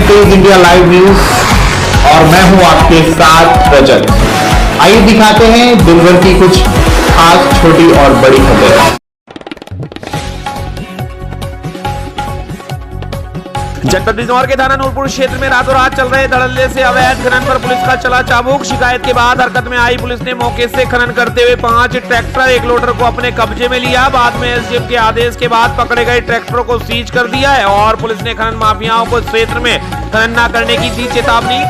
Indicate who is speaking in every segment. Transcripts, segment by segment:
Speaker 1: तेज India live news और मैं हूं आपके साथ रजत। आइए दिखाते हैं दिन भर की कुछ खास छोटी और बड़ी खबरें।
Speaker 2: जनपद बिजनौर के थाना नूरपुर क्षेत्र में रातों रात चल रहे धड़ल्ले से अवैध खनन पर पुलिस का चला चाबुक। शिकायत के बाद हरकत में आई पुलिस ने मौके से खनन करते हुए 5 ट्रैक्टर, एक लोडर को अपने कब्जे में लिया। बाद में एसडीएम के आदेश के बाद पकड़े गए ट्रैक्टरों को सीज कर दिया है और पुलिस ने खनन माफियाओं को क्षेत्र में खनन न करने की दी चेतावनी।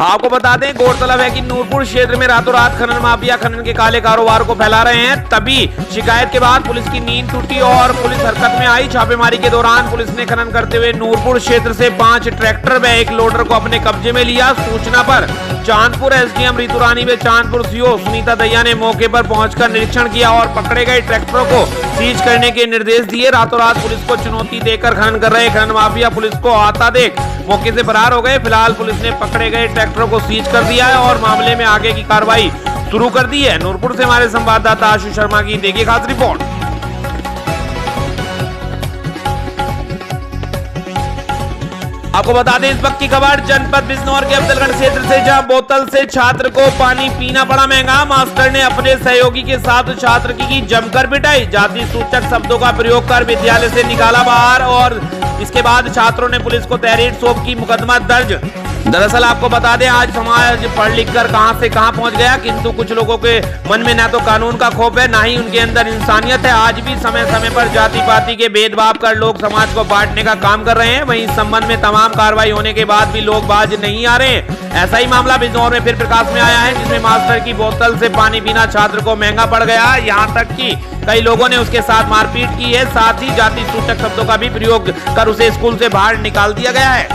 Speaker 2: आपको बता दें, गौरतलब है कि नूरपुर क्षेत्र में रातों रात खनन माफिया खनन के काले कारोबार को फैला रहे हैं। तभी शिकायत के बाद पुलिस की नींद टूटी और पुलिस हरकत में आई। छापेमारी के दौरान पुलिस ने खनन करते हुए नूरपुर क्षेत्र से 5 ट्रैक्टर व एक लोडर को अपने कब्जे में लिया। सूचना पर चांदपुर एसडीएम रितु रानी व चांदपुर सीओ सुनीता दैया ने मौके पर पहुंचकर निरीक्षण किया और पकड़े गए ट्रैक्टरों को सीज करने के निर्देश दिए। रातों रात पुलिस को चुनौती देकर खनन कर रहे खनन माफिया पुलिस को आता देख मौके से फरार हो गए। फिलहाल पुलिस ने पकड़े गए ट्रैक्टरों को सीज कर दिया है और मामले में आगे की कार्रवाई शुरू कर दी है। नूरपुर से हमारे संवाददाता आशु शर्मा की देखिए खास रिपोर्ट। आपको बता दें इस वक्त की खबर जनपद बिजनौर के अफजलगढ़ क्षेत्र से, जहां बोतल से छात्र को पानी पीना पड़ा महंगा। मास्टर ने अपने सहयोगी के साथ छात्र की जमकर पिटाई। जाति सूचक शब्दों का प्रयोग कर विद्यालय से निकाला बाहर और इसके बाद छात्रों ने पुलिस को तहरीर सौंप की मुकदमा दर्ज। दरअसल आपको बता दें, आज समाज पढ़ लिख कर कहां से कहां पहुंच गया, किंतु कुछ लोगों के मन में न तो कानून का खौफ है, न ही उनके अंदर इंसानियत है। आज भी समय समय पर जाति पाति के भेदभाव कर लोग समाज को बांटने का काम कर रहे हैं। वहीं इस संबंध में तमाम कार्रवाई होने के बाद भी लोग बाज नहीं आ रहे हैं। ऐसा ही मामला बिजनौर में फिर प्रकाश में आया है, जिसमें मास्टर की बोतल से पानी पीना छात्र को महंगा पड़ गया। यहाँ तक कि कई लोगों ने उसके साथ मारपीट की है। साथ ही जाति सूचक शब्दों का भी प्रयोग कर उसे स्कूल से बाहर निकाल दिया गया है।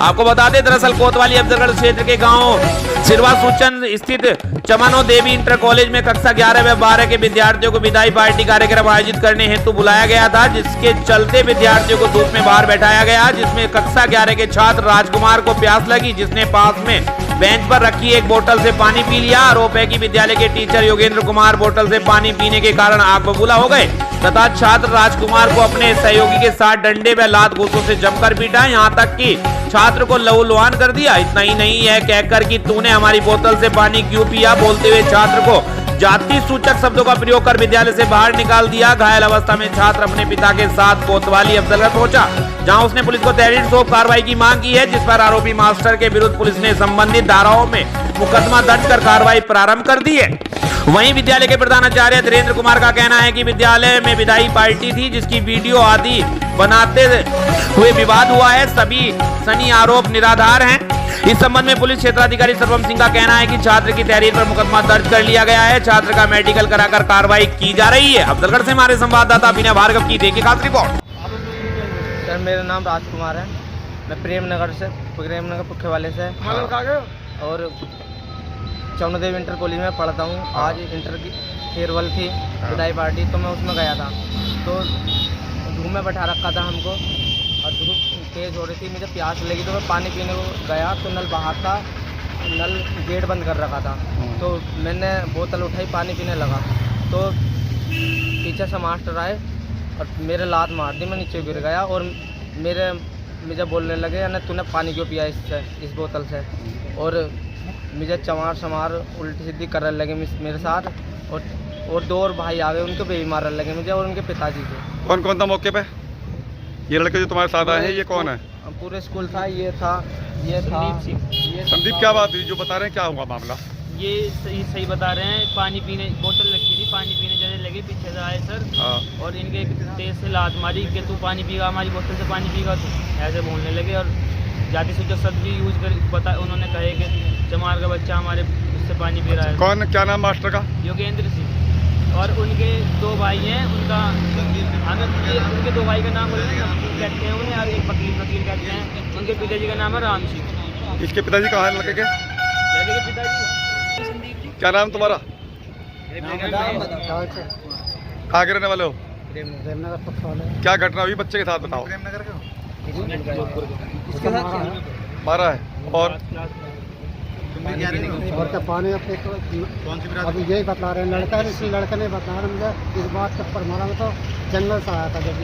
Speaker 2: आपको बता दें, दरअसल कोतवाली अफजलगढ़ क्षेत्र के गांव सिरवा सूचन स्थित चमनो देवी इंटर कॉलेज में कक्षा 11 व 12 के विद्यार्थियों को विदाई पार्टी कार्यक्रम आयोजित करने हेतु बुलाया गया था, जिसके चलते विद्यार्थियों को धूप में बाहर बैठाया गया, जिसमें कक्षा 11 के छात्र राजकुमार को प्यास लगी, जिसने पास में बेंच पर रखी एक बोतल से पानी पी लिया। आरोप है कि विद्यालय के टीचर योगेंद्र कुमार बोतल से पानी पीने के कारण आग बबूला हो गए तथा छात्र राजकुमार को अपने सहयोगी के साथ डंडे व लात घूंसों से जमकर पीटा। यहाँ तक कि छात्र को लहूलुहान कर दिया। इतना ही नहीं है कहकर कि तूने हमारी बोतल से पानी क्यों पिया बोलते हुए छात्र को जाति सूचक शब्दों का प्रयोग कर विद्यालय से बाहर निकाल दिया। घायल अवस्था में छात्र अपने पिता के साथ कोतवाली अफजलगढ़ पहुंचा, जहां उसने पुलिस को तहरीर सौंप कार्रवाई की मांग की है, जिस पर आरोपी मास्टर के विरुद्ध पुलिस ने संबंधित धाराओं में मुकदमा दर्ज कर कार्रवाई प्रारंभ कर दी है। वहीं विद्यालय के प्रधानाचार्य धीरेन्द्र कुमार का कहना है कि विद्यालय में विदाई पार्टी थी, जिसकी वीडियो आदि बनाते हुए विवाद हुआ है। सभी सनी आरोप निराधार हैं। इस संबंध में पुलिस क्षेत्राधिकारी सर्वम सिंह का कहना है कि छात्र की तहरीर पर मुकदमा दर्ज कर लिया गया है। छात्र का मेडिकल कराकर कार्रवाई की जा रही है। अफजलगढ़ से हमारे संवाददाता अभिनव भार्गव की देखिए खास रिपोर्ट।
Speaker 3: सर, मेरा नाम राजकुमार है। मैं प्रेमनगर पुखे वाले से और चमनदेव इंटर कॉलेज में पढ़ता हूँ। आज इंटर की फेयरवेल थी, विदाई पार्टी, तो मैं उसमें गया था। तो धूप में बैठा रखा था हमको और धूप तेज़ हो रही थी। मुझे प्यास लगी तो मैं पानी पीने को गया तो नल बाहर था, नल गेट बंद कर रखा था। तो मैंने बोतल उठाई, पानी पीने लगा तो पीछे से मास्टर आए और मेरे लात मार दी। मैं नीचे गिर गया और मुझे बोलने लगे, यानी तूने पानी क्यों पिया इस बोतल से, और मुझे चमार शमार उल्टी सीधी करने लगे मेरे साथ। और 2 और भाई आ गए, उनको भी मारने लगे मुझे और उनके पिताजी को।
Speaker 4: कौन कौन था मौके पे? ये लड़के जो तुम्हारे साथ आए हैं, ये कौन है?
Speaker 3: पूरे स्कूल था, ये था
Speaker 4: संदीप। क्या बात हुई जो बता रहे हैं, क्या हुआ मामला?
Speaker 5: ये सही बता रहे हैं। पानी पीने बोतल रखी थी, पानी पीने जाने लगे, पीछे से आए सर और इनके तेज से लात मारी कि तू पानी पीगा, हमारी बोतल से पानी पीगा, तो ऐसे बोलने लगे। और जाति सूचक शब्द भी यूज कर उन्होंने कहे कि चमार का बच्चा हमारे उससे पानी पी रहा है।
Speaker 4: कौन, क्या नाम मास्टर का?
Speaker 5: योगेंद्र सिंह। और उनके 2 भाई हैं, उनके 2 भाई का नाम कहते हैं उन्हें, और एक वकील कहते हैं। उनके पिताजी का नाम है राम सिंह।
Speaker 4: इसके पिताजी कहाँ है लड़के के?
Speaker 5: लड़के के पिताजी संदीप जी।
Speaker 4: क्या नाम तुम्हारा? कहाँ के रहने वाले हो? क्या घटना हुई बच्चे के साथ, बताओ। मारा है और
Speaker 6: क्या पानी अभी यही बता रहे हैं लड़का है, इसी लड़के ने बता रहा मुझे इस बात पर मारा। मैं तो जंगल से आया था जब।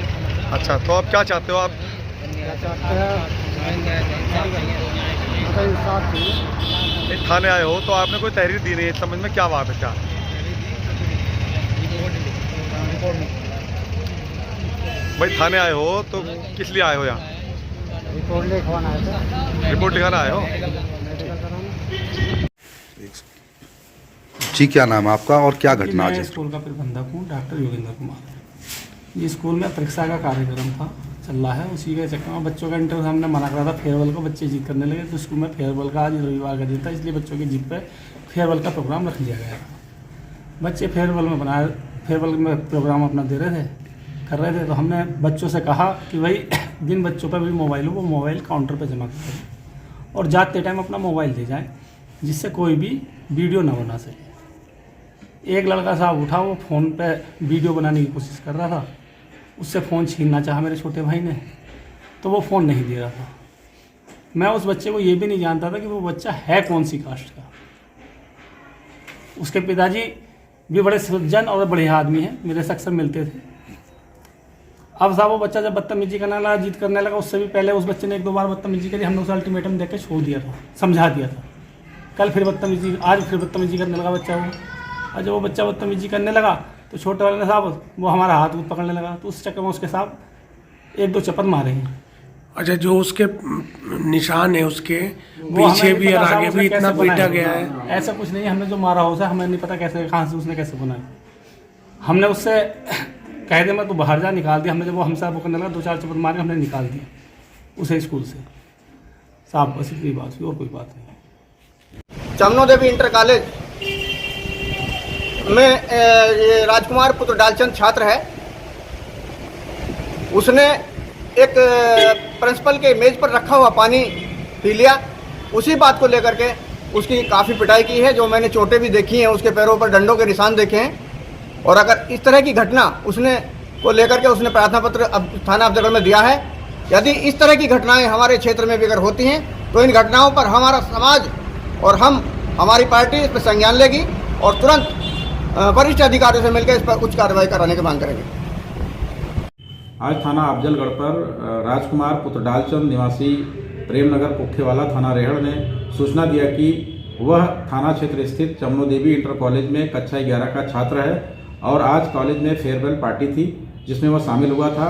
Speaker 4: अच्छा, तो आप क्या चाहते हो आप? थाने आए हो तो आपने कोई तहरीर दी नहीं है, समझ में क्या बात है? क्या भाई थाने आए हो तो किस लिए आए हो यहाँ?
Speaker 6: रिपोर्ट लिखवाना है।
Speaker 4: रिपोर्ट लिखाना आए हो?
Speaker 7: जी, क्या नाम है आपका और क्या घटना आज
Speaker 8: मैं
Speaker 7: है?
Speaker 8: स्कूल का प्रबंधक हूँ, डॉक्टर योगेंद्र कुमार। ये स्कूल में परीक्षा का कार्यक्रम था, चल रहा है, उसी के चक्कर में बच्चों का इंटरव्यू हमने मना करा था फेयरवेल को। बच्चे जिद करने लगे तो स्कूल में फेयरवेल का आज रविवार का दिन था, इसलिए बच्चों की जिद पे फेयरवेल का प्रोग्राम रख लिया गया था। बच्चे फेयरवेल में प्रोग्राम अपना दे रहे थे, कर रहे थे, तो हमने बच्चों से कहा कि भाई जिन बच्चों पर भी मोबाइल हो वो मोबाइल काउंटर पर जमा करें और जाते टाइम अपना मोबाइल दे जाएँ, जिससे कोई भी वीडियो ना बना सके। एक लड़का साहब उठा, वो फ़ोन पे वीडियो बनाने की कोशिश कर रहा था, उससे फ़ोन छीनना चाहा मेरे छोटे भाई ने, तो वो फ़ोन नहीं दे रहा था। मैं उस बच्चे को ये भी नहीं जानता था कि वो बच्चा है कौन सी कास्ट का। उसके पिताजी भी बड़े सज्जन और बड़े आदमी हैं, मेरे से अक्सर मिलते थे। अब साहब वो बच्चा जब बदतमीजी करने लगा, जिद करने लगा, उससे भी पहले उस बच्चे ने 1-2 बार बदतमीजी करी, हमने उसे अल्टीमेटम देकर छोड़ दिया था, समझा दिया था। कल फिर बदतमीजी, आज फिर बदतमीजी करने लगा बच्चा वो। और जब वो बच्चा बदतमीजी करने लगा तो छोटे वाले ने साहब वो हमारा हाथ पकड़ने लगा, तो उस चक्कर में उसके साथ 1-2 चपत मारे हैं।
Speaker 9: अच्छा, जो उसके निशान है उसके पीछे भी और आगे भी इतना पीटा गया है?
Speaker 8: ऐसा कुछ नहीं है, हमने जो मारा हो हमें नहीं पता कैसे, कहाँ से उसने कैसे बनाया। हमने उससे कह दे मैं तो बाहर जा, निकाल दिया हमने। जब वो हमसे पकड़ने लगा 2-4 चपत मारे, हमने निकाल दिया उसे स्कूल से साहब। बस इतनी बात हुई और कोई बात नहीं।
Speaker 3: चमनो देवी इंटर कॉलेज में ये राजकुमार पुत्र डालचंद छात्र है, उसने एक प्रिंसिपल के मेज पर रखा हुआ पानी पी लिया। उसी बात को लेकर के उसकी काफ़ी पिटाई की है, जो मैंने चोटें भी देखी हैं, उसके पैरों पर डंडों के निशान देखे हैं। और अगर इस तरह की घटना उसने को लेकर के उसने प्रार्थना पत्र थाना अफजलगढ़ में दिया है। यदि इस तरह की घटनाएं हमारे क्षेत्र में भी अगर होती हैं तो इन घटनाओं पर हमारा समाज और हमारी पार्टी इस पर संज्ञान लेगी और तुरंत वरिष्ठ अधिकारियों से मिलकर इस पर उच्च कार्रवाई कराने की मांग करेंगे।
Speaker 10: आज थाना अफजलगढ़ पर राजकुमार पुत्र डालचंद निवासी प्रेमनगर पुखेवाला थाना रेहड़ ने सूचना दिया कि वह थाना क्षेत्र स्थित चमनो देवी इंटर कॉलेज में कक्षा 11 का छात्र है और आज कॉलेज में फेयरवेल पार्टी थी जिसमें वह शामिल हुआ था।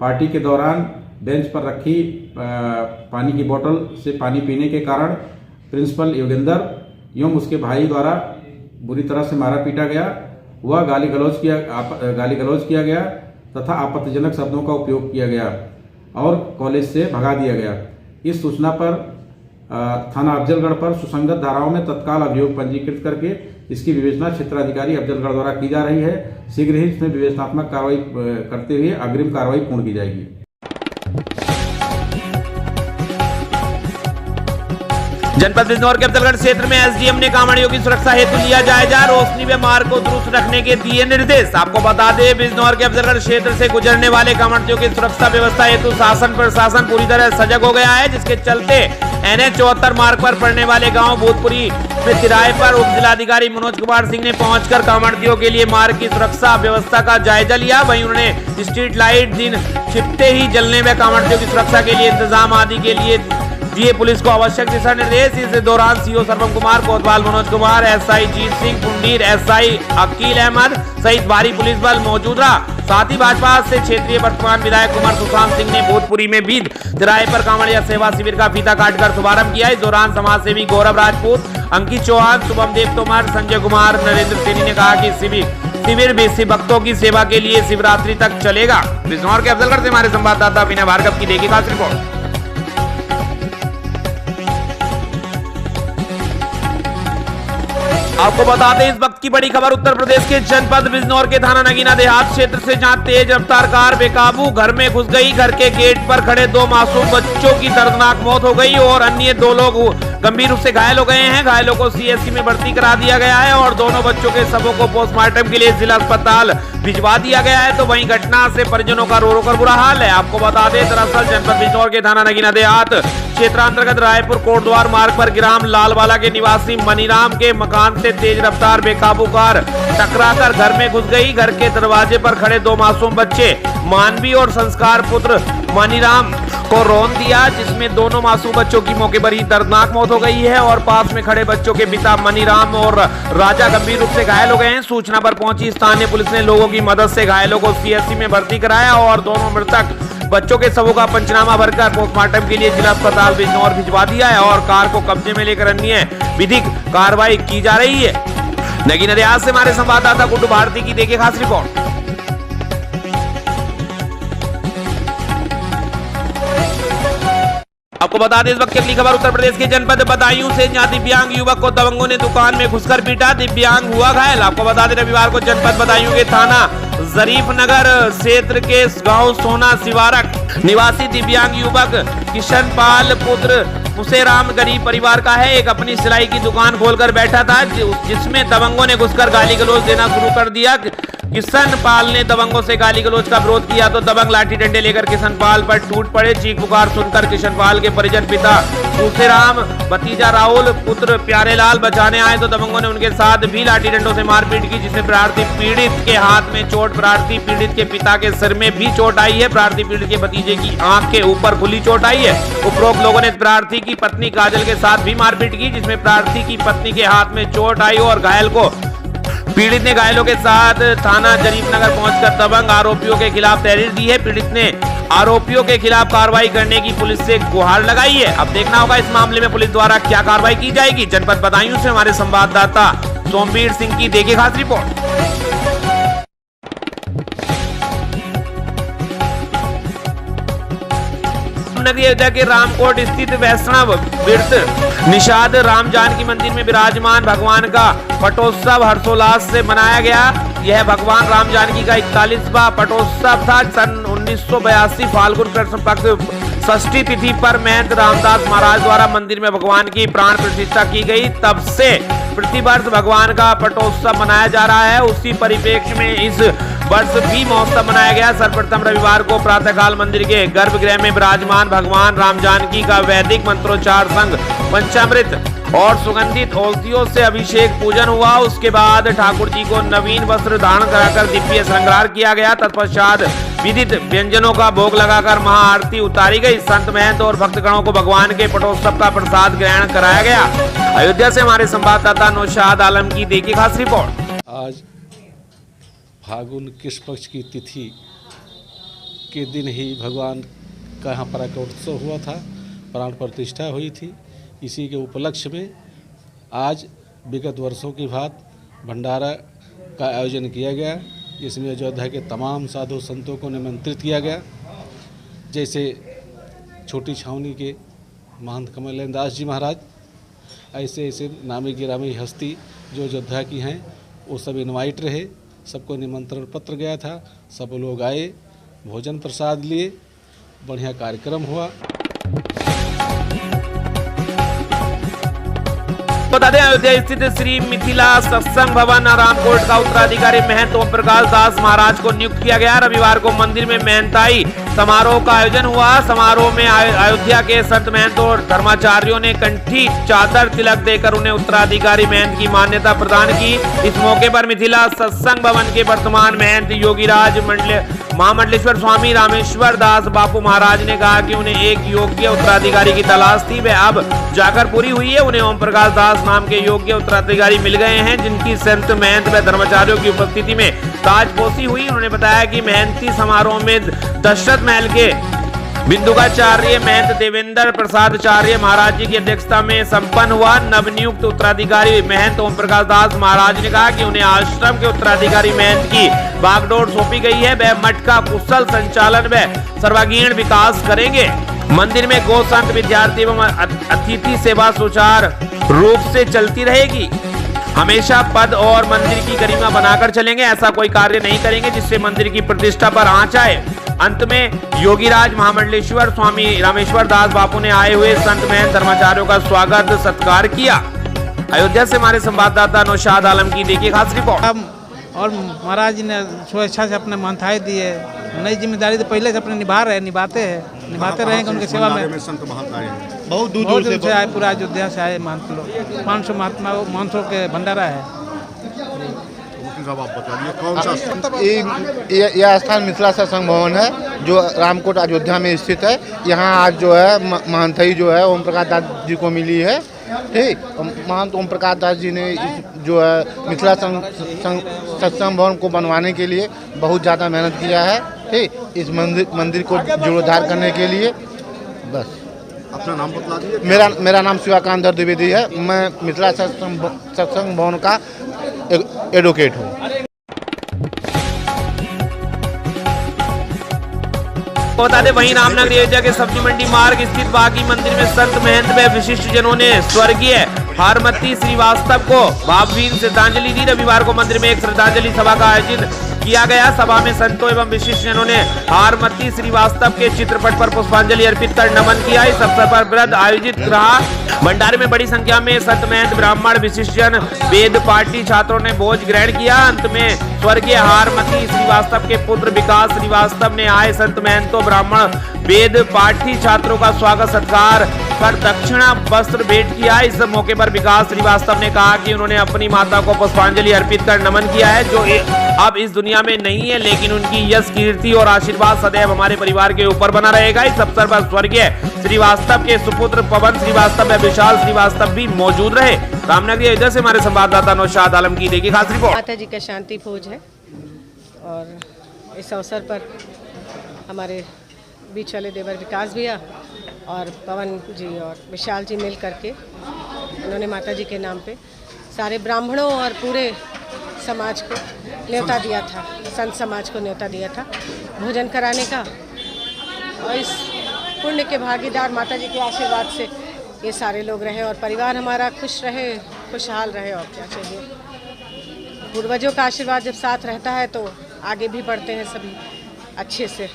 Speaker 10: पार्टी के दौरान बेंच पर रखी पानी की बोतल से पानी पीने के कारण प्रिंसिपल योगेंद्र एवं उसके भाई द्वारा बुरी तरह से मारा पीटा गया। वह गाली गलौज किया गया तथा आपत्तिजनक शब्दों का उपयोग किया गया और कॉलेज से भगा दिया गया। इस सूचना पर थाना अफजलगढ़ पर सुसंगत धाराओं में तत्काल अभियोग पंजीकृत करके इसकी विवेचना क्षेत्राधिकारी अफजलगढ़ द्वारा की जा रही है। शीघ्र ही इसमें विवेचनात्मक कार्रवाई करते हुए अग्रिम कार्रवाई पूर्ण की जाएगी।
Speaker 2: जनपद बिजनौर के अफजलगढ़ क्षेत्र में एसडीएम ने कांवड़ियों की सुरक्षा हेतु लिया जायजा, रोशनी व मार्ग को दुरुस्त रखने के दिए निर्देश। आपको बता दें, बिजनौर के अफजलगढ़ क्षेत्र से गुजरने वाले कांवड़ियों की सुरक्षा व्यवस्था हेतु शासन प्रशासन पूरी तरह सजग हो गया है, जिसके चलते NH 74 मार्ग पर पड़ने वाले गांव भूतपुरी में तिराहे पर उप जिलाधिकारी मनोज कुमार सिंह ने पहुंचकर कांवड़ियों के लिए मार्ग की सुरक्षा व्यवस्था का जायजा लिया। वहीं उन्होंने स्ट्रीट लाइट दिन छिपते ही जलने में कांवड़ियों की सुरक्षा के लिए इंतजाम आदि के लिए दिए पुलिस को आवश्यक दिशा निर्देश। इस दौरान सीओ सर्वम कुमार, कोतवाल मनोज कुमार, SI जीत सिंह पुंडीर, SI अकील अहमद सहित भारी पुलिस बल मौजूद रहा। साथ ही भाजपा से क्षेत्रीय वर्तमान विधायक कुमार सुशांत सिंह ने भूतपुरी में भी तिराहे पर कांवड़िया सेवा शिविर का फीता काटकर शुभारंभ किया। इस दौरान समाज सेवी गौरव राजपूत, अंकित चौहान, शुभम देव तोमर, संजय कुमार, नरेंद्र सेनी ने कहा कि शिविर भी भक्तों की सेवा के लिए शिवरात्रि तक चलेगा। बिजनौर के अफजलगढ़ से हमारे संवाददाता विनय भार्गव की देखी खास रिपोर्ट। आपको बता दें, इस वक्त की बड़ी खबर उत्तर प्रदेश के जनपद बिजनौर के थाना नगीना देहात क्षेत्र से, जहां तेज रफ्तार कार बेकाबू घर में घुस गई। घर के गेट पर खड़े 2 मासूम बच्चों की दर्दनाक मौत हो गई और अन्य 2 लोग गंभीर रूप से घायल हो गए हैं। घायलों को CSC में भर्ती करा दिया गया है और दोनों बच्चों के शवों को पोस्टमार्टम के लिए जिला अस्पताल भिजवा दिया गया है। तो वहीं घटना से परिजनों का रो रो कर बुरा हाल है। आपको बता दें, दरअसल जनपद बिजनौर के थाना नगीना देहात क्षेत्रांतर्गत रायपुर कोटद्वार मार्ग पर ग्राम लालवाला के निवासी मनीराम के मकान से तेज रफ्तार बेकाबू कार टकराकर घर में घुस गई। घर के दरवाजे पर खड़े 2 मासूम बच्चे मानवी और संस्कार पुत्र मनीराम को रौंद दिया, जिसमें दोनों मासूम बच्चों की मौके पर ही दर्दनाक मौत हो गई है और पास में खड़े बच्चों के पिता मनीराम और राजा गंभीर रूप से घायल हो गए हैं। सूचना पर पहुंची स्थानीय पुलिस ने लोगों की मदद से घायलों को सीएचसी में भर्ती कराया और दोनों मृतक बच्चों के शवों का पंचनामा भरकर पोस्टमार्टम के लिए जिला अस्पताल बिजनौर भिजवा दिया है और कार को कब्जे में लेकर अन्य विधिक कार्रवाई की जा रही है। नगीना रियाज से हमारे संवाददाता गुड्डू भारती की देखिए खास रिपोर्ट। आपको बता दें इस वक्त की अगली खबर उत्तर प्रदेश के जनपद बदायूं से, जहां दिव्यांग युवक को दबंगों ने दुकान में घुसकर पीटा, दिव्यांग हुआ घायल। आपको बता दें रविवार को जनपद बदायूं के थाना जरीफ नगर क्षेत्र के गांव सोना शिवारक निवासी दिव्यांग युवक किशन पाल पुत्र मुसेराम गरीब परिवार का है, एक अपनी सिलाई की दुकान खोलकर बैठा था, जिसमें दबंगों ने घुसकर गाली गलौज देना शुरू कर दिया। किशन पाल ने दबंगों से गाली गलौज का विरोध किया तो दबंग लाठी डंडे लेकर किशन पाल पर टूट पड़े। चीख पुकार सुनकर किशन पाल के परिजन पिता मुसेराम, भतीजा राहुल, पुत्र प्यारेलाल बचाने आए तो दबंगों ने उनके साथ भी लाठी डंडों से मारपीट की, जिसमें प्रार्थी पीड़ित के हाथ में चोट, प्रार्थी पीड़ित के पिता के सिर में भी चोट आई है, प्रार्थी पीड़ित के भतीजे की आंख के ऊपर खुली चोट आई है। उपरोक्त लोगों ने प्रार्थी की पत्नी काजल के साथ भी मारपीट की, जिसमें प्रार्थी की पत्नी के हाथ में चोट आई और घायल को पीड़ित ने घायलों के साथ थाना जरीफ नगर पहुंचकर दबंग आरोपियों के खिलाफ तहरीर दी है। पीड़ित ने आरोपियों के खिलाफ कार्रवाई करने की पुलिस से गुहार लगाई है। अब देखना होगा इस मामले में पुलिस द्वारा क्या कार्रवाई की जाएगी। जनपद बदायूं से हमारे संवाददाता सोमवीर सिंह की देखिए खास रिपोर्ट। अयोध्या के रामकोट स्थित वैष्णव व्रत निषाद राम जानकी मंदिर में विराजमान भगवान का पटोत्सव हर्षोल्लास से मनाया गया। यह भगवान राम जानकी का 41वां पटोत्सव था। सन 1982 फाल्गुन कृष्ण पक्ष षष्ठी तिथि पर महंत रामदास महाराज द्वारा मंदिर में भगवान की प्राण प्रतिष्ठा की गई। तब से प्रतिवर्ष भगवान का पटोत्सव मनाया जा रहा है। उसी परिप्रेक्ष्य में इस वर्ष भी महोत्सव मनाया गया। सर्वप्रथम रविवार को प्रातःकाल मंदिर के गर्भगृह में विराजमान भगवान राम जानकी का वैदिक मंत्रोच्चार संग पंचामृत और सुगंधित औषधियों से अभिषेक पूजन हुआ। उसके बाद ठाकुर जी को नवीन वस्त्र धारण कराकर दिव्य श्रृंगार किया गया। तत्पश्चात विधित व्यंजनों का भोग लगाकर महाआरती उतारी गई। संत महंत और भक्तगणों को भगवान के पटोत्सव का प्रसाद ग्रहण कराया गया। अयोध्या से हमारे संवाददाता नौशाद आलम की देखिए खास रिपोर्ट।
Speaker 11: आज फागुन कृष्ण पक्ष की तिथि के दिन ही भगवान का यहाँ पराकोत्सव हुआ था, प्राण प्रतिष्ठा हुई थी। इसी के उपलक्ष्य में आज विगत वर्षों की भांति भंडारा का आयोजन किया गया, जिसमें अयोध्या के तमाम साधु संतों को निमंत्रित किया गया। जैसे छोटी छावनी के महंत कमलेन्द्र दास जी महाराज, ऐसे ऐसे नामी गिरामी हस्ती जो अयोध्या की हैं वो सब इनवाइट रहे। सबको निमंत्रण पत्र गया था, सब लोग आए, भोजन प्रसाद लिए, बढ़िया कार्यक्रम हुआ।
Speaker 2: बता दें अयोध्या स्थित श्री मिथिला सत्संग भवन रामकोट का उत्तराधिकारी महंत ओम प्रकाश दास महाराज को नियुक्त किया गया। रविवार को मंदिर में महंताई समारोह का आयोजन हुआ। समारोह में अयोध्या के संत महंत और धर्माचार्यों ने कंठी चादर तिलक देकर उन्हें उत्तराधिकारी महंत की मान्यता प्रदान की। इस मौके पर मिथिला सत्संग भवन के वर्तमान महंत योगीराज महामंडलेश्वर स्वामी रामेश्वर दास बापू महाराज ने कहा कि उन्हें एक योग्य उत्तराधिकारी की तलाश थी, वह अब जाकर पूरी हुई है। उन्हें ओम प्रकाश दास नाम के योग्य उत्तराधिकारी मिल गए हैं, जिनकी संत महंत व धर्माचार्यों की उपस्थिति में ताजपोशी हुई। उन्होंने बताया कि महंती समारोह में दशरथ महल के बिंदुकाचार्य महंत देवेंद्र प्रसाद आचार्य महाराज जी की अध्यक्षता में संपन्न हुआ। नवनियुक्त उत्तराधिकारी महंत ओम प्रकाश दास महाराज ने कहा कि उन्हें आश्रम के उत्तराधिकारी महंत की बागडोर सौंपी गई है। वह मठ का कुशल संचालन व सर्वांगीण विकास करेंगे। मंदिर में गौ संत विद्यार्थी एवं अतिथि सेवा सुचारू रूप से चलती रहेगी। हमेशा पद और मंदिर की गरिमा बनाकर चलेंगे। ऐसा कोई कार्य नहीं करेंगे जिससे मंदिर की प्रतिष्ठा पर आंच आए। अंत में योगीराज महामंडलेश्वर स्वामी रामेश्वर दास बापू ने आए हुए संत महंत धर्माचार्यों का स्वागत सत्कार किया। अयोध्या से हमारे संवाददाता नौशाद आलम की देखिए खास रिपोर्ट।
Speaker 12: और महाराज जी ने स्वेच्छा से अपने महंताई दिए। नई जिम्मेदारी तो पहले से अपने निभाते रहेंगे उनकी सेवा में।
Speaker 4: संत महंत आए हैं।
Speaker 12: बहुत दूर से आए, पूरा अयोध्या से आए महंत लोग। 500 महंतों के भंडारा है।
Speaker 4: साहब आप बता दिए कौन सा
Speaker 3: यह स्थान मिथिला सत्संग भवन है जो रामकोट अयोध्या में स्थित है। यहाँ आज जो है महंतई जो है ओम प्रकाश दास जी को मिली है। ठीक, महंत ओम प्रकाश दास जी ने जो है मिथिला सत्संग भवन को बनवाने के लिए बहुत ज़्यादा मेहनत किया है। ठीक, इस मंदिर को जीर्णोद्धार करने के लिए। बस
Speaker 4: अपना नाम बता दीजिए।
Speaker 3: मेरा नाम शिवाकांत द्विवेदी है। मैं मिथिला सत्संग भवन का एडवोकेट हूँ।
Speaker 2: बता दें वहीं रामनगर अयोध्या के सब्जी मंडी मार्ग स्थित बागी मंदिर में संत महंत व विशिष्ट जनों ने स्वर्गीय हारमती श्रीवास्तव को भावभीनी श्रद्धांजलि दी। रविवार को मंदिर में एक श्रद्धांजलि सभा का आयोजन किया गया। सभा में संतों एवं विशिष्ट जनों ने हारमती श्रीवास्तव के चित्रपट पर पुष्पांजलि अर्पित कर नमन किया। इस अवसर पर व्रत आयोजित रहा। भंडारे में बड़ी संख्या में संत महंत ब्राह्मण विशिष्ट जन वेद पाठी छात्रों ने भोज ग्रहण किया। अंत में स्वर्गीय हारमती श्रीवास्तव के पुत्र विकास श्रीवास्तव ने आए संत महंतों ब्राह्मण वेद पाठी छात्रों का स्वागत सत्कार कर दक्षिणा वस्त्र भेंट किया। इस मौके पर विकास श्रीवास्तव ने कहा कि उन्होंने अपनी माता को पुष्पांजलि अर्पित कर नमन किया है जो अब इस दुनिया में नहीं है, लेकिन उनकी यश कीर्ति और आशीर्वाद सदैव हमारे परिवार के ऊपर बना रहेगा। इस अवसर पर स्वर्गीय श्रीवास्तव के सुपुत्र पवन श्रीवास्तव व विशाल श्रीवास्तव भी मौजूद रहे। रामनगर अयोध्या से हमारे संवाददाता नौशाद आलम की देखिए खास रिपोर्ट।
Speaker 13: माता जी का शांति भोज है और इस अवसर पर हमारे बीच वाले देवर विकास भैया और पवन जी और विशाल जी मिल करके उन्होंने माता जी के नाम पे सारे ब्राह्मणों और पूरे समाज को न्योता दिया था, संत समाज को न्योता दिया था भोजन कराने का। और इस पुण्य के भागीदार माता जी के आशीर्वाद से ये सारे लोग रहे और परिवार हमारा खुश रहे, खुशहाल रहे। और क्या चाहिए, पूर्वजों का आशीर्वाद जब साथ रहता है तो आगे भी बढ़ते हैं सभी अच्छे से।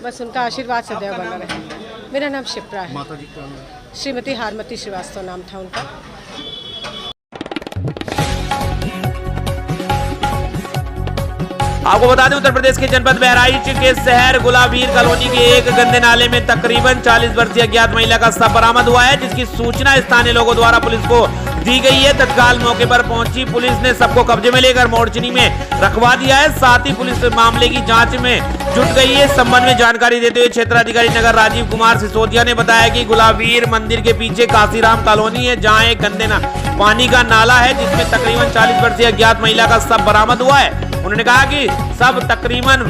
Speaker 13: बस उनका आशीर्वाद सदैव बना रहे। मेरा नाम शिप्रा है।
Speaker 4: माता जी का
Speaker 13: श्रीमती हारमती श्रीवास्तव नाम था उनका।
Speaker 2: आपको बता दें उत्तर प्रदेश के जनपद बहराइच के शहर गुलाबीर कॉलोनी के एक गंदे नाले में तकरीबन 40 वर्षीय अज्ञात महिला का शव बरामद हुआ है, जिसकी सूचना स्थानीय लोगों द्वारा पुलिस को दी गई है। तत्काल मौके पर पहुंची पुलिस ने सबको कब्जे में लेकर मोर्चनी में रखवा दिया है। साथ ही पुलिस मामले की जांच में जुट गई है। इस संबंध में जानकारी देते हुए क्षेत्राधिकारी नगर राजीव कुमार सिसोदिया ने बताया कि गुलाबीर मंदिर के पीछे काशीराम कॉलोनी है, जहाँ एक गंदे पानी का नाला है जिसमें तकरीबन 40 वर्षीय अज्ञात महिला का शव बरामद हुआ है। उन्होंने कहा कि सब तकरीबन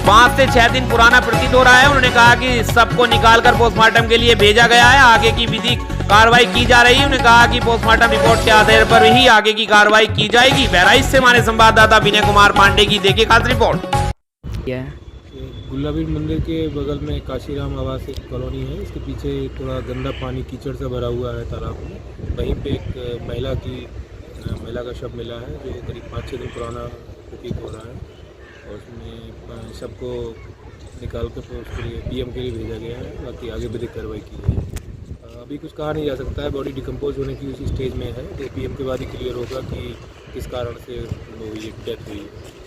Speaker 2: 5 से 6 दिन पुराना प्रतीत हो रहा है। उन्होंने कहा कि सबको निकालकर पोस्टमार्टम के लिए भेजा गया है, आगे की विधिक कार्रवाई की जा रही है। उन्होंने कहा कि पोस्टमार्टम रिपोर्ट के आधार पर ही आगे की कार्रवाई की जाएगी। बहराइच से हमारे संवाददाता विनय कुमार पांडे की देखिए खास रिपोर्ट।
Speaker 14: गुलाबीर मंदिर के बगल में काशीराम आवास एक कॉलोनी है, इसके पीछे थोड़ा गंदा पानी कीचड़ से भरा हुआ है तालाब में। वहीं पे एक महिला का शव मिला है जो करीब 5-6 दिन पुराना प्रतीत हो रहा है और उसमें सबको निकाल कर उसके लिए पीएम के लिए भेजा गया है। बाकी आगे विधिक कार्रवाई की है। अभी कुछ कहा नहीं जा सकता है, बॉडी डिकम्पोज होने की उसी स्टेज में है तो पीएम के बाद ही क्लियर होगा कि किस कारण से ये डेथ हुई है।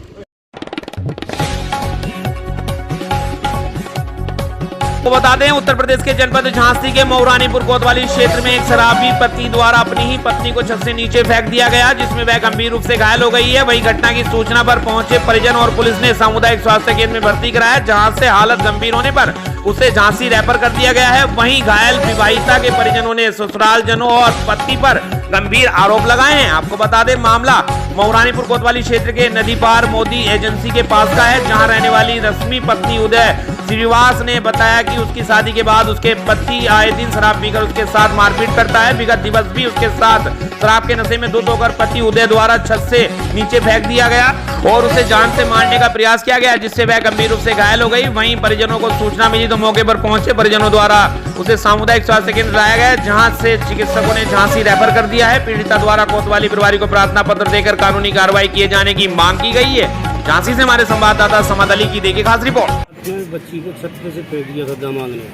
Speaker 2: तो बता दें उत्तर प्रदेश के जनपद झांसी के मऊरानीपुर कोतवाली क्षेत्र में एक शराबी पति द्वारा अपनी ही पत्नी को छत से नीचे फेंक दिया गया, जिसमें वह गंभीर रूप से घायल हो गई है। वही घटना की सूचना पर पहुंचे परिजन और पुलिस ने सामुदायिक स्वास्थ्य केंद्र में भर्ती कराया, जहां से हालत गंभीर होने पर उसे झांसी रेफर कर दिया गया है। वहीं घायल विवाहिता के परिजनों ने ससुराल जनों और पति पर गंभीर आरोप लगाए हैं। आपको बता दें मामला मऊरानीपुर कोतवाली क्षेत्र के नदी पार मोदी एजेंसी के पास का है, जहां रहने वाली रश्मि पत्नी उदय श्रीवास ने बताया कि उसकी शादी के बाद उसके पति आए दिन शराब पीकर उसके साथ मारपीट करता है। विगत दिवस भी उसके साथ शराब के नशे में धुत होकर पति उदय द्वारा छत से नीचे फेंक दिया गया और उसे जान से मारने का प्रयास किया गया, जिससे वह गंभीर रूप से घायल हो गई। वहीं परिजनों को सूचना मिली तो मौके पर पहुंचे परिजनों द्वारा उसे सामुदायिक स्वास्थ्य केंद्र लाया गया, जहां से चिकित्सकों ने झांसी रेफर कर दिया है। पीड़िता द्वारा कोतवाली प्रभारी को प्रार्थना पत्र देकर कानूनी कार्रवाई किए जाने की मांग की गई है। झांसी से हमारे संवाददाता समद अली की देखिए खास रिपोर्ट।
Speaker 14: बच्ची को छत पे से फेंक दिया था दामाद ने,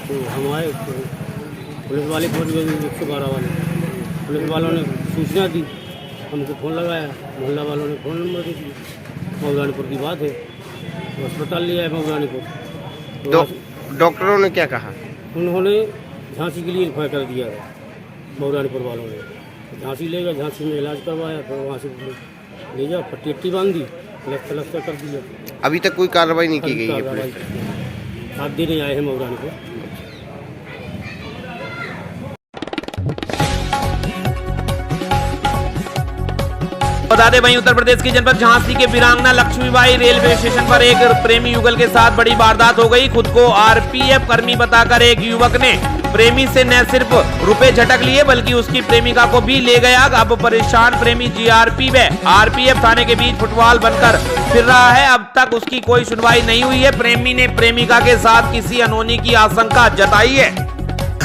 Speaker 14: तो हम आए पुलिस वाले पहुँच गए 112 वाले। पुलिस वालों ने सूचना दी, हमको फ़ोन लगाया, मोहल्ला वालों ने फ़ोन नंबर दे दिया। मऊरानीपुर की बात है, तो अस्पताल ले आए मऊरानीपुर। तो
Speaker 15: डॉक्टरों ने क्या कहा?
Speaker 6: उन्होंने झांसी के लिए रेफर कर दिया है मौरानीपुर वालों ने। झांसी ले गया, झांसी में इलाज करवाया, फिर वहाँ से ले जा पट्टी बांध दी, प्लास्टर कर दिया।
Speaker 15: अभी तक कोई कार्रवाई नहीं की गई है?
Speaker 6: 7 दिन आए हैं मौरानीपुर।
Speaker 2: बता दें वहीं उत्तर प्रदेश की जनपद झांसी के वीरांगना लक्ष्मीबाई रेलवे स्टेशन पर एक प्रेमी युगल के साथ बड़ी वारदात हो गई। खुद को आरपीएफ कर्मी बताकर एक युवक ने प्रेमी से न सिर्फ रुपए झटक लिए बल्कि उसकी प्रेमिका को भी ले गया। अब परेशान प्रेमी जीआरपी व आरपीएफ थाने के बीच फुटबॉल बनकर फिर रहा है। अब तक उसकी कोई सुनवाई नहीं हुई है। प्रेमी ने प्रेमिका के साथ किसी अनहोनी की आशंका जताई है।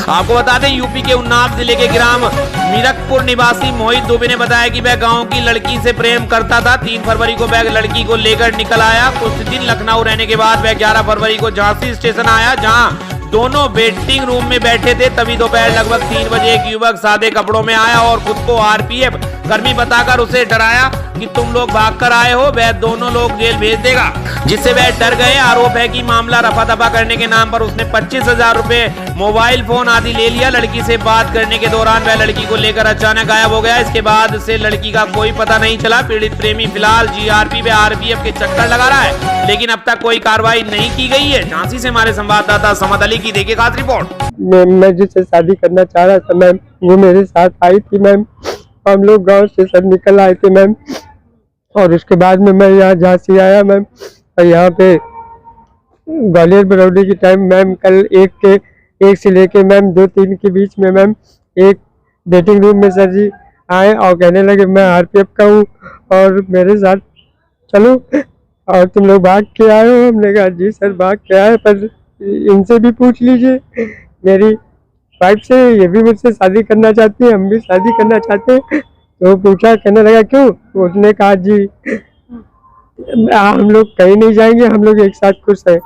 Speaker 2: आपको बता दें यूपी के उन्नाव जिले के ग्राम मीरकपुर निवासी मोहित दुबे ने बताया कि वह गांव की लड़की से प्रेम करता था। 3 फरवरी को वह लड़की को लेकर निकल आया। कुछ दिन लखनऊ रहने के बाद वह 11 फरवरी को झांसी स्टेशन आया, जहां दोनों वेटिंग रूम में बैठे थे। तभी दोपहर लगभग 3 बजे एक युवक सादे कपड़ों में आया और खुद को आरपीएफ कर्मी बताकर उसे डराया कि तुम लोग भागकर आए हो, वह दोनों लोग जेल भेज देगा, जिससे वह डर गए। आरोप है कि मामला रफा दफा करने के नाम पर उसने 25,000 रुपए, मोबाइल फोन आदि ले लिया। लड़की से बात करने के दौरान वह लड़की को लेकर अचानक गायब हो गया। इसके बाद से लड़की का कोई पता नहीं चला। पीड़ित प्रेमी फिलहाल जीआरपी व आरपीएफ के चक्कर लगा रहा है, लेकिन अब तक कोई कार्रवाई नहीं की गई है। झांसी से हमारे संवाददाता समद अली की देखिए खास रिपोर्ट।
Speaker 16: मैं जिससे शादी करना चाह रहा था मैम, वो मेरे साथ आई थी मैम। हम लोग गांव से सब निकल आए थे मैम, और उसके बाद में मैं यहाँ झांसी आया मैम। और यहाँ पे ग्वालियर बरौनी की टाइम मैम कल 1 से लेके मैम 2-3 के बीच में मैम एक वेटिंग रूम में सर जी आए और कहने लगे मैं आरपीएफ का हूँ और मेरे साथ चलो और तुम लोग भाग के आए हो। हमने कहा जी सर भाग के आए, पर इनसे भी पूछ लीजिए, मेरी वाइफ से, ये भी मुझसे शादी करना चाहती है, हम भी शादी करना चाहते हैं। तो पूछा, कहने लगा क्यों? उसने कहा जी हम लोग कहीं नहीं जाएंगे, हम लोग एक साथ खुश हैं।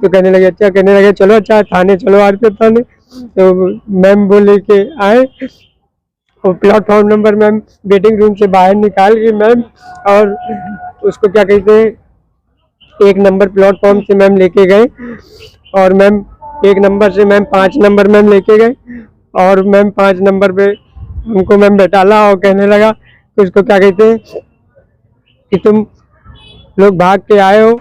Speaker 16: तो कहने लगे अच्छा, कहने लगे चलो अच्छा थाने चलो, आरपीएफ थाने। तो मैम वो लेके आए और platform number ma'am waiting room से बाहर निकाल के मैम, और उसको क्या कहते हैं 1 नंबर प्लेटफॉर्म से मैम लेके गए, और मैम 1 नंबर से मैम 5 नंबर मैम लेके गए, और मैम 5 नंबर पे हमको मैम बैठाला और कहने लगा कि उसको क्या कहते हैं कि तुम लोग भाग के आए हो।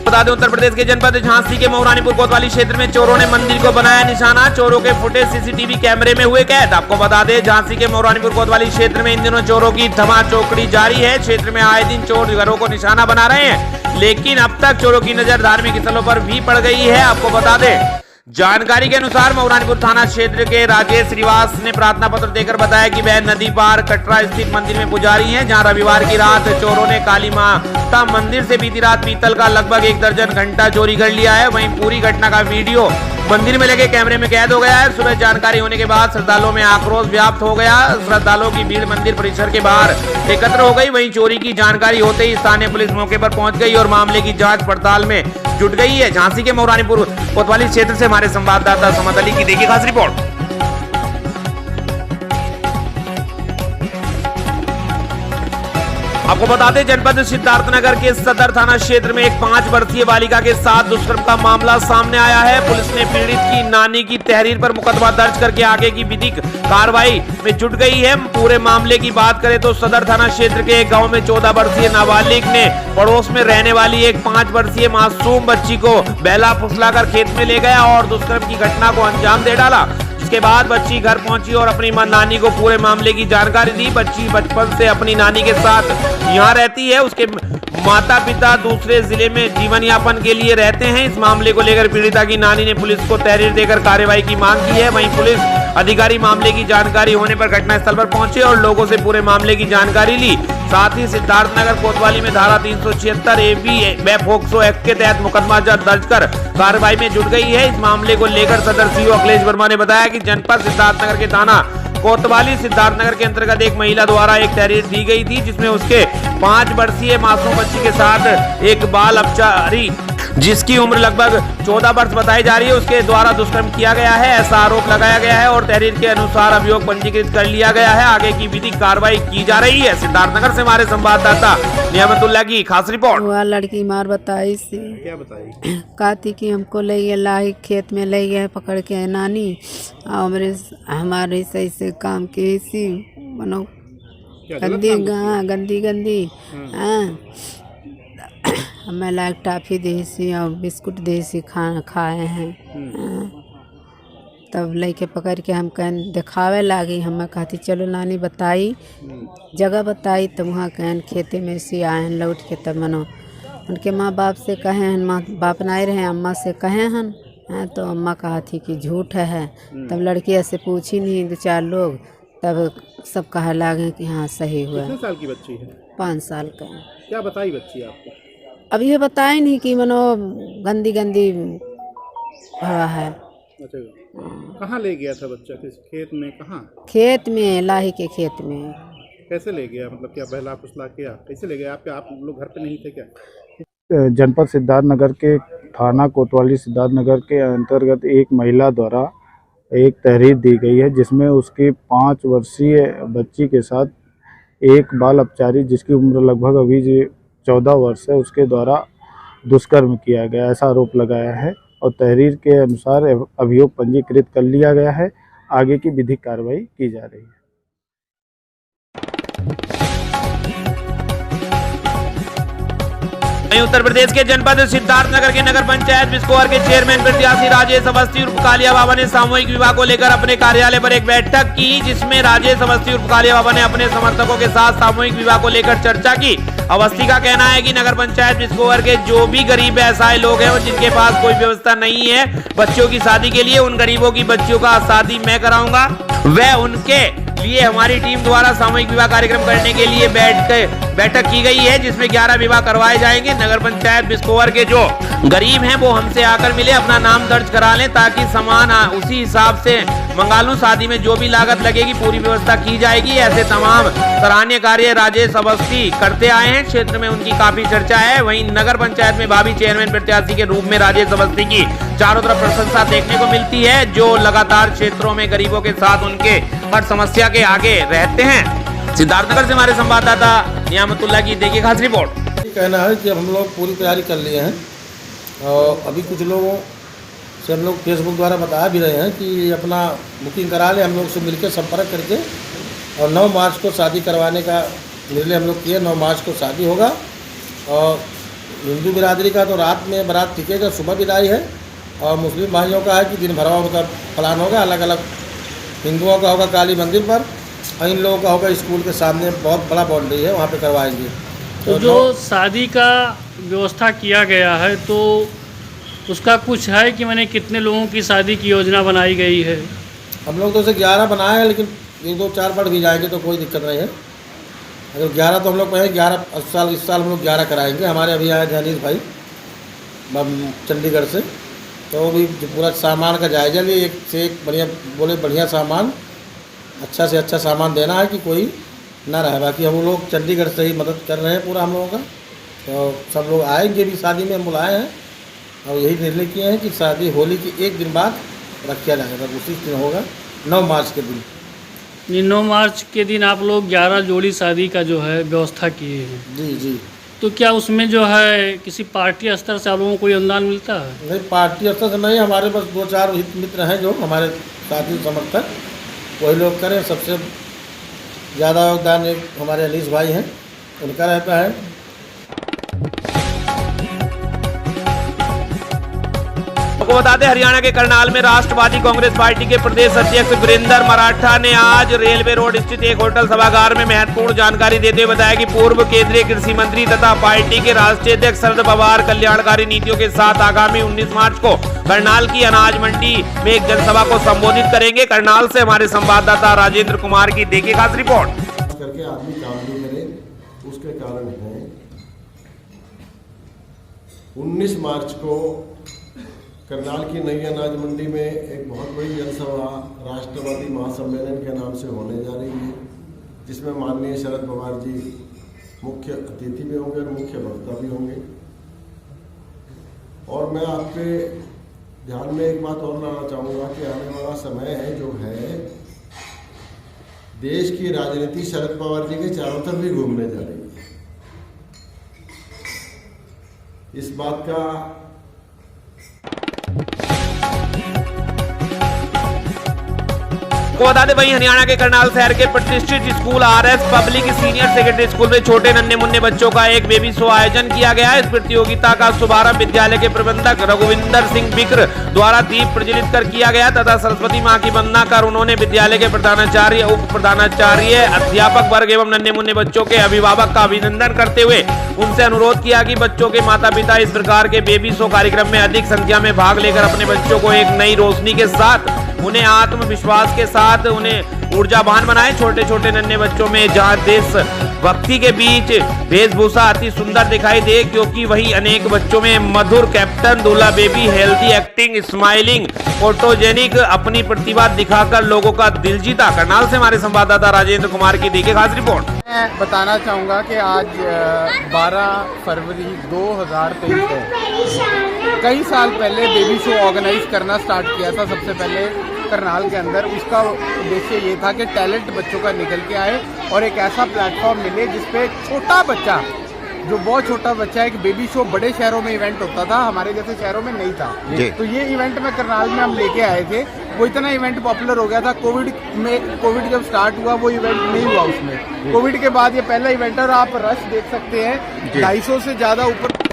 Speaker 2: बता दें उत्तर प्रदेश के जनपद झांसी के मौरानीपुर कोतवाली क्षेत्र में चोरों ने मंदिर को बनाया निशाना। चोरों के फुटेज सीसीटीवी कैमरे में हुए कैद। आपको बता दें झांसी के मौरानीपुर कोतवाली क्षेत्र में इन दिनों चोरों की धमाचौकड़ी जारी है। क्षेत्र में आए दिन चोर घरों को निशाना बना रहे हैं, लेकिन अब तक चोरों की नजर धार्मिक स्थलों पर भी पड़ गई है। आपको बता दें जानकारी के अनुसार मौरानीपुर थाना क्षेत्र के राजेश श्रीवास ने प्रार्थना पत्र देकर बताया कि वह नदी पार कटरा स्थित मंदिर में पुजारी हैं, जहां रविवार की रात चोरों ने काली माता मंदिर से बीती रात पीतल का लगभग 1 दर्जन घंटा चोरी कर लिया है। वहीं पूरी घटना का वीडियो मंदिर में लगे कैमरे में कैद हो गया है। सुबह जानकारी होने के बाद श्रद्धालुओं में आक्रोश व्याप्त हो गया। श्रद्धालुओं की भीड़ मंदिर परिसर के बाहर एकत्र हो गई। वहीं चोरी की जानकारी होते ही स्थानीय पुलिस मौके पर पहुंच गई और मामले की जांच पड़ताल में जुट गई है। झांसी के मौरानीपुर कोतवाली क्षेत्र से हमारे संवाददाता समद अली की देखिए खास रिपोर्ट। आपको बता दें जनपद सिद्धार्थनगर के सदर थाना क्षेत्र में एक 5 वर्षीय बालिका के साथ दुष्कर्म का मामला सामने आया है। पुलिस ने पीड़ित की नानी की तहरीर पर मुकदमा दर्ज करके आगे की विधिक कार्रवाई में जुट गई है। पूरे मामले की बात करें तो सदर थाना क्षेत्र के एक गांव में 14 वर्षीय नाबालिग ने पड़ोस में रहने वाली एक 5 वर्षीय मासूम बच्ची को बहला फुसलाकर खेत में ले गया और दुष्कर्म की घटना को अंजाम दे डाला। इसके बाद बच्ची घर पहुंची और अपनी नानी को पूरे मामले की जानकारी दी। बच्ची बचपन से अपनी नानी के साथ यहाँ रहती है। उसके माता पिता दूसरे जिले में जीवन यापन के लिए रहते हैं। इस मामले को लेकर पीड़िता की नानी ने पुलिस को तहरीर देकर कार्रवाई की मांग की है। वहीं पुलिस अधिकारी मामले की जानकारी होने पर घटनास्थल पर पहुंचे और लोगों से पूरे मामले की जानकारी ली। साथ ही सिद्धार्थनगर कोतवाली में धारा 376 AB व पोक्सो एक्ट के तहत मुकदमा दर्ज कर कार्रवाई में जुट गई है। इस मामले को लेकर सदर सीओ अखिलेश वर्मा ने बताया कि जनपद सिद्धार्थनगर के थाना कोतवाली सिद्धार्थनगर के अंतर्गत एक महिला द्वारा एक तहरीर दी गई थी, जिसमें उसके 5 वर्षीय मासूम बच्ची के साथ एक बाल अपचारी जिसकी उम्र लगभग 14 वर्ष बताई जा रही है, उसके द्वारा दुष्कर्म किया गया है, ऐसा आरोप लगाया गया है और तहरीर के अनुसार अभियोग पंजीकृत कर लिया गया है। आगे की विधिक कार्रवाई की जा रही है। सिद्धार्थनगर से हमारे संवाददाता नियामतुल्लाह की खास रिपोर्ट।
Speaker 17: वह लड़की मार बताई सी,
Speaker 4: क्या बताई?
Speaker 17: कहती कि हमको ले गए लाई खेत में ले गए पकड़ के नानी, और हमारे सही से काम की सी मनो गंदी हमें लाइक टाफी दी सी और बिस्कुट दी सी खाए हैं। तब लेके पकड़ के हम कहन दिखावे लागी। हमें कहती चलो नानी बताई जगह बताई, तो वहाँ कहन खेते में से आए हैं लौट के। तब मनो उनके माँ बाप से कहे हैं, माँ बाप नहीं रहे, अम्मा से कहे हैं तो अम्मा कहा थी कि झूठ है। तब लड़की ऐसे पूछी नहीं 2-4 लोग, तब सब कहा लागे कि हाँ सही हुआ।
Speaker 4: कितने साल की बच्ची है?
Speaker 17: 5 साल का।
Speaker 4: क्या बताई बच्ची आपको?
Speaker 17: अब ये बताई नहीं कि मनो गंदी हवा है।
Speaker 4: अच्छा, कहाँ ले गया था बच्चा? किस खेत में? कहाँ?
Speaker 17: खेत में, लाही के खेत में।
Speaker 4: कैसे ले गया? मतलब क्या बहला फुसला किया? कैसे ले गया? आप लोग घर पे नहीं थे क्या?
Speaker 18: जनपद सिद्धार्थनगर के थाना कोतवाली सिद्धार्थनगर के अंतर्गत एक महिला द्वारा एक तहरीर दी गई है, जिसमें उसकी 5 वर्षीय बच्ची के साथ एक बाल अपचारी जिसकी उम्र लगभग अभी 14 वर्ष है, उसके द्वारा दुष्कर्म किया गया, ऐसा आरोप लगाया है और तहरीर के अनुसार अभियोग पंजीकृत कर लिया गया है। आगे की विधिक कार्रवाई की जा रही है।
Speaker 2: उत्तर प्रदेश के जनपद सिद्धार्थनगर के नगर पंचायत बिस्कोर के चेयरमैन प्रत्याशी राजेश अवस्थी उर्फ कालिया बाबा ने सामूहिक विवाह को लेकर अपने कार्यालय पर एक बैठक की, जिसमें राजेश अवस्थी उर्फ कालिया बाबा ने अपने समर्थकों के साथ सामूहिक विवाह को लेकर चर्चा की। अवस्थी का कहना है कि नगर पंचायत बिस्कोर के जो भी गरीब असहाय लोग हैं और जिनके पास कोई व्यवस्था नहीं है बच्चों की शादी के लिए, उन गरीबों की बच्चियों का शादी मैं कराऊंगा। वह उनके लिए हमारी टीम द्वारा सामूहिक विवाह कार्यक्रम करने के लिए बैठक की गई है, जिसमें 11 विवाह करवाए जाएंगे। नगर पंचायत बिस्कोर के जो गरीब हैं वो हमसे आकर मिले, अपना नाम दर्ज करा लें ताकि समान उसी हिसाब से मंगा लूं। शादी में जो भी लागत लगेगी पूरी व्यवस्था की जाएगी। ऐसे तमाम सराहनीय कार्य राजेश अवस्थी करते आए हैं, क्षेत्र में उनकी काफी चर्चा है। वहीं नगर पंचायत में भावी चेयरमैन प्रत्याशी के रूप में राजेश अवस्थी की चारों तरफ प्रशंसा देखने को मिलती है, जो लगातार क्षेत्रों में गरीबों के साथ उनके हर समस्या के आगे रहते हैं। सिद्धार्थनगर से हमारे संवाददाता नियामतुल्लाह की देखिए खास रिपोर्ट।
Speaker 19: कहना है कि हम लोग पूरी तैयारी कर लिए हैं और अभी कुछ लोगों से हम लोग फेसबुक द्वारा बता भी रहे हैं कि अपना बुकिंग करा लें। हम लोग से मिलकर संपर्क करके और 9 मार्च को शादी करवाने का निर्णय हम लोग किए। 9 मार्च को शादी होगा और हिंदू बिरादरी का तो रात में बारात टिकेगा, सुबह विदाई है, और मुस्लिम भाइयों का है कि दिन भरवा उनका प्लान होगा। अलग अलग हिंदुओं का होगा काली मंदिर पर और इन लोगों का होगा स्कूल के सामने, बहुत बड़ा बाउंड्री है, वहाँ पे करवाएंगे।
Speaker 20: तो जो शादी का व्यवस्था किया गया है तो उसका कुछ है कि मैंने कितने लोगों की शादी की योजना बनाई गई है?
Speaker 19: हम लोग तो उसे 11 बनाए हैं, लेकिन 1-2-4 बढ़ भी जाएंगे तो कोई दिक्कत नहीं है। अगर 11 तो हम लोग कहें 11 इस साल हम लोग 11 कराएंगे। हमारे अभी आए थे अनिल भाई चंडीगढ़ से, तो भी पूरा सामान का जायजा लिए, एक से एक बढ़िया सामान, अच्छा से अच्छा सामान देना है कि कोई ना रहे। बाकी हम लोग चंडीगढ़ से ही मदद कर रहे हैं पूरा हम लोगों का, तो सब लोग आएंगे भी शादी में, हम बुलाए हैं और यही निर्णय किए हैं कि शादी होली की 1 दिन बाद रखा जाएगा, उसी दिन होगा 9 मार्च के दिन।
Speaker 20: 9 मार्च के दिन आप लोग 11 जोड़ी शादी का जो है व्यवस्था किए हैं?
Speaker 19: जी।
Speaker 20: तो क्या उसमें जो है किसी पार्टी स्तर से आप लोगों को कोई अनुदान मिलता है?
Speaker 19: नहीं, पार्टी स्तर से नहीं, हमारे पास 2-4 हित मित्र हैं जो हमारे साथी समर्थक, वही लोग करें। सबसे ज़्यादा योगदान एक हमारे अनीस भाई हैं, उनका रहता है।
Speaker 2: आपको बता दें हरियाणा के करनाल में राष्ट्रवादी कांग्रेस पार्टी के प्रदेश अध्यक्ष वीरेंद्र मराठा ने आज रेलवे रोड स्थित एक होटल सभागार में महत्वपूर्ण जानकारी देते हुए बताया कि पूर्व केंद्रीय कृषि मंत्री तथा पार्टी के राष्ट्रीय अध्यक्ष शरद पवार कल्याणकारी नीतियों के साथ आगामी 19 मार्च को करनाल की अनाज मंडी में एक जनसभा को संबोधित करेंगे। करनाल से हमारे संवाददाता राजेंद्र कुमार की देखिए खास रिपोर्ट।
Speaker 21: करके आदमी काम नहीं करे, उसके कारण है 19 मार्च को करनाल की नई अनाज मंडी में एक बहुत बड़ी जनसभा राष्ट्रवादी महासम्मेलन के नाम से होने जा रही है, जिसमें माननीय शरद पवार जी मुख्य अतिथि भी होंगे और मुख्य वक्ता भी होंगे। और मैं आपके ध्यान में एक बात और लाना चाहूँगा कि आने वाला समय है जो है देश की राजनीति शरद पवार जी के चारों तरफ भी घूमने जा रही है। इस बात का
Speaker 2: को बता दें वहीं हरियाणा के करनाल शहर के प्रतिष्ठित school RS public senior secondary school में छोटे नन्हे मुन्ने बच्चों का एक बेबी शो आयोजन किया गया। इस प्रतियोगिता का शुभारंभ विद्यालय के प्रबंधक रघुविंदर सिंह बिक्र द्वारा दीप प्रज्वलित कर किया गया तथा सरस्वती मां की वंदना कर उन्होंने विद्यालय के प्रधानाचार्य, उप प्रधानाचार्य, अध्यापक वर्ग एवं नन्हे मुन्ने बच्चों के अभिभावक का अभिनंदन करते हुए उनसे अनुरोध किया कि बच्चों के माता पिता इस प्रकार के बेबी शो कार्यक्रम में अधिक संख्या में भाग लेकर अपने बच्चों को एक नई रोशनी के साथ, उन्हें आत्मविश्वास के साथ, उन्हें ऊर्जावान बनाए। छोटे छोटे नन्हे बच्चों में जहां देश भक्ति के बीच वेशभूषा अति सुंदर दिखाई दे, क्योंकि वही अनेक बच्चों में मधुर कैप्टन, दूल्हा baby, healthy acting, smiling, photogenic अपनी प्रतिभा दिखाकर लोगों का दिल जीता। करनाल से हमारे संवाददाता राजेंद्र कुमार की देखिए खास रिपोर्ट।
Speaker 1: मैं बताना चाहूँगा कि आज 12 फरवरी 2023 है। कई साल पहले बेबी शो ऑर्गेनाइज करना स्टार्ट किया था सबसे पहले करनाल के अंदर। उसका उद्देश्य ये था कि टैलेंट बच्चों का निकल के आए और एक ऐसा प्लेटफॉर्म मिले जिसपे एक छोटा बच्चा, जो बहुत छोटा बच्चा है, एक बेबी शो बड़े शहरों में इवेंट होता था, हमारे जैसे शहरों में नहीं था। तो ये इवेंट में करनाल में हम लेके आए थे। वो इतना इवेंट पॉपुलर हो गया था। कोविड जब स्टार्ट हुआ वो इवेंट नहीं हुआ उसमें। कोविड के बाद ये पहला इवेंट है और आप रश देख सकते हैं, 250 से ज़्यादा ऊपर